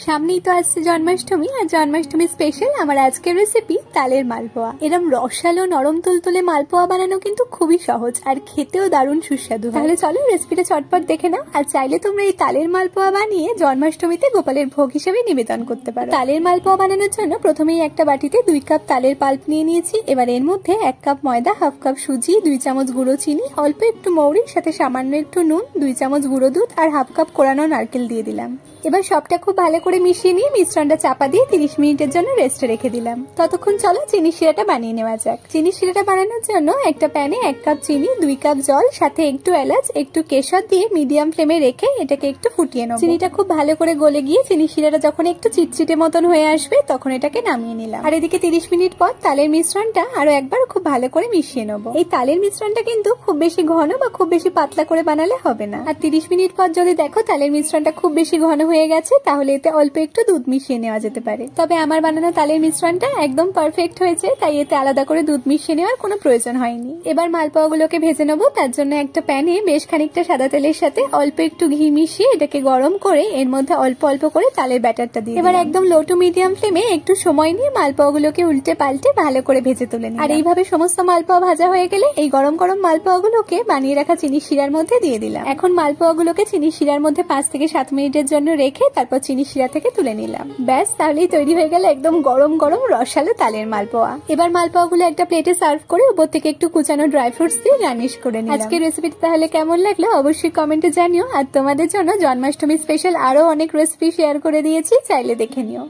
সামনেই তো আসছে জন্মাষ্টমী, আর জন্মাষ্টমী স্পেশাল আমার আজকের রেসিপি তালের মালপোয়া। এরকম রসালো নরম তুলতুলে মালপোয়া বানানো কিন্তু খুবই সহজ আর খেতেও দারুণ সুস্বাদু। তাহলে চলো রেসিপিটা চটপট দেখে নাও। আর চাইলে তোমরা এই তালের মালপোয়া বানিয়ে জন্মাষ্টমীতে গোপালের ভোগ হিসেবে নিবেদন করতে পারো। তালের মালপোয়া বানানোর জন্য প্রথমেই একটা বাটিতে 2 কাপ তালের পাল্প নিয়ে নিয়েছি। এবার এর মধ্যে 1 কাপ ময়দা, 1/2 কাপ সুজি, 2 চামচ গুঁড়ো চিনি, অল্প একটু মৌরি, সাথে সামান্য একটু নুন, 2 চামচ গুঁড়ো দুধ আর 1/2 কাপ কোরানো নারকেল দিয়ে দিলাম। এবার সবটা খুব ভালো করে মিশিয়ে নিয়ে মিশ্রণটা চাপা দিয়ে 30 মিনিটের জন্য রেস্টে রেখে দিলাম। ততক্ষণ চলো চিনি শিরাটা বানিয়ে নেওয়া যাক। চিনি শিরাটা বানানোর জন্য একটা প্যানে 1 কাপ চিনি, 2 কাপ জল, সাথে একটু এলাচ, একটু কেশর দিয়ে মিডিয়াম ফ্লেমে রেখে এটাকে একটু ফুটিয়ে নেব। চিনিটা খুব ভালো করে গলে গিয়ে চিনি শিরাটা যখন একটু চিটচিটে মতন হয়ে আসবে তখন এটাকে নামিয়ে নিলাম। আর এদিকে 30 মিনিট পর তালের মিশ্রণটা আরো একবার খুব ভালো করে মিশিয়ে নেব। এই তালের মিশ্রণটা কিন্তু খুব বেশি ঘন বা খুব বেশি পাতলা করে বানালে হবে না। আর 30 মিনিট পর যদি দেখো তালের মিশ্রণটা খুব বেশি ঘন হয়ে গেছে তাহলে এতে অল্প একটু দুধ মিশিয়ে নেওয়া যেতে পারে। তবে আমার বানানো তালের মিশ্রণটা একদম পারফেক্ট হয়েছে, তাই এতে আলাদা করে দুধ মিশিয়ে নেওয়ার কোনো প্রয়োজন হয়নি। এবার মালপোয়াগুলোকে ভেজে নেবো। তার জন্য একটা প্যানে বেশ খানিকটা সাদা তেলের সাথে অল্প একটু ঘি মিশিয়ে এটাকে গরম করে এর মধ্যে অল্প অল্প করে তালের ব্যাটারটা দিয়ে এবার একদম লো টু মিডিয়াম ফ্লেমে একটু সময় নিয়ে মালপোয়াগুলোকে উল্টে পাল্টে ভালো করে ভেজে তুলে নিই। আর এইভাবে সমস্ত মালপোয়া ভাজা হয়ে গেলে এই গরম গরম মালপোয়াগুলোকে বানিয়ে রাখা চিনি শিরার মধ্যে দিয়ে দিলাম। এখন মালপোয়াগুলোকে চিনি শিরার মধ্যে 5 থেকে 7 মিনিটের জন্য রেখে তারপর চিনি শিরা থেকে তুলে নিলাম। ব্যাস, তাহলেই তৈরি হয়ে গেল একদম গরম গরম রসালো তালের মালপোয়া। এবার মালপোয়াগুলো একটা প্লেটে সার্ভ করে উপর থেকে একটু কুচানো ড্রাই ফ্রুটস দিয়ে গার্নিশ করে নিলাম। আজকের রেসিপিটা তাহলে কেমন লাগলো অবশ্যই কমেন্টে জানিও। আর তোমাদের জন্য জন্মাষ্টমী স্পেশাল আরো অনেক রেসিপি শেয়ার করে দিয়েছি, চাইলে দেখে নিও।